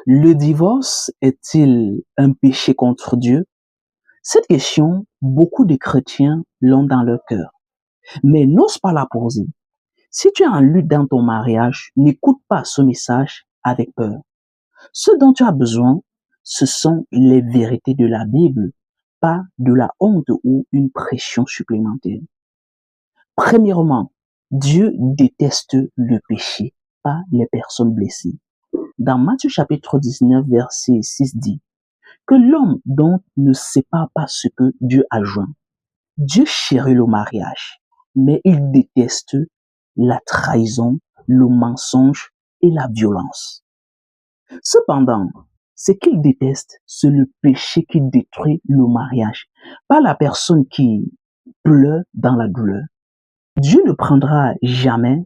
Le divorce est-il un péché contre Dieu? Cette question, beaucoup de chrétiens l'ont dans leur cœur, mais n'osent pas la poser. Si tu es en lutte dans ton mariage, n'écoute pas ce message avec peur. Ce dont tu as besoin, ce sont les vérités de la Bible, pas de la honte ou une pression supplémentaire. Premièrement, Dieu déteste le péché, pas les personnes blessées. Dans Matthieu chapitre 19, verset 6 dit que l'homme donc ne sépare pas ce que Dieu a joint. Dieu chérit le mariage, mais il déteste la trahison, le mensonge et la violence. Cependant, ce qu'il déteste, c'est le péché qui détruit le mariage, pas la personne qui pleure dans la douleur. Dieu ne prendra jamais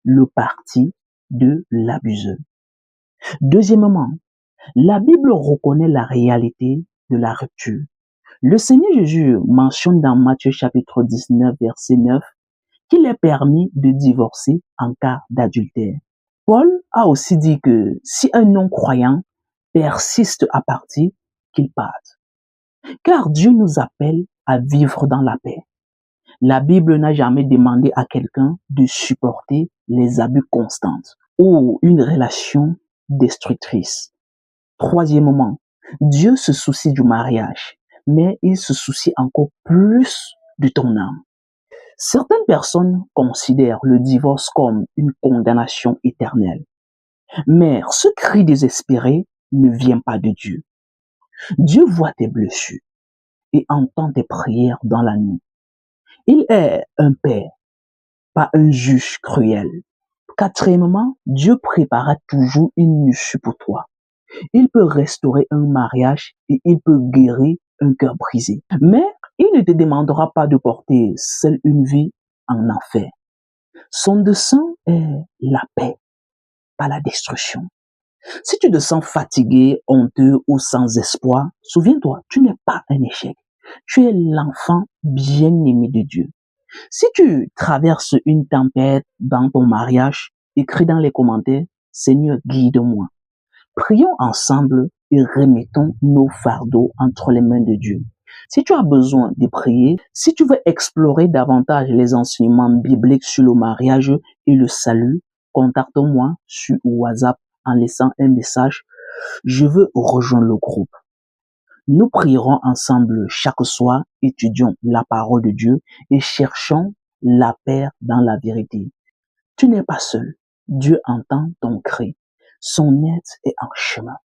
le parti de l'abuseur. Deuxièmement, la Bible reconnaît la réalité de la rupture. Le Seigneur Jésus mentionne dans Matthieu chapitre 19, verset 9, qu'il est permis de divorcer en cas d'adultère. Paul a aussi dit que si un non-croyant persiste à partir, qu'il parte. Car Dieu nous appelle à vivre dans la paix. La Bible n'a jamais demandé à quelqu'un de supporter les abus constants ou une relation destructrice. Troisièmement, Dieu se soucie du mariage, mais il se soucie encore plus de ton âme. Certaines personnes considèrent le divorce comme une condamnation éternelle. Mais ce cri désespéré ne vient pas de Dieu. Dieu voit tes blessures et entend tes prières dans la nuit. Il est un père, pas un juge cruel. Quatrièmement, Dieu prépara toujours une issue pour toi. Il peut restaurer un mariage et il peut guérir un cœur brisé. Mais il ne te demandera pas de porter seule une vie en enfer. Son dessein est la paix, pas la destruction. Si tu te sens fatigué, honteux ou sans espoir, souviens-toi, tu n'es pas un échec. Tu es l'enfant bien-aimé de Dieu. Si tu traverses une tempête dans ton mariage, écris dans les commentaires, Seigneur, guide-moi. Prions ensemble et remettons nos fardeaux entre les mains de Dieu. Si tu as besoin de prier, si tu veux explorer davantage les enseignements bibliques sur le mariage et le salut, contacte-moi sur WhatsApp en laissant un message. Je veux rejoindre le groupe. Nous prierons ensemble chaque soir, étudions la parole de Dieu et cherchons la paix dans la vérité. Tu n'es pas seul. Dieu entend ton cri. Son aide est en chemin.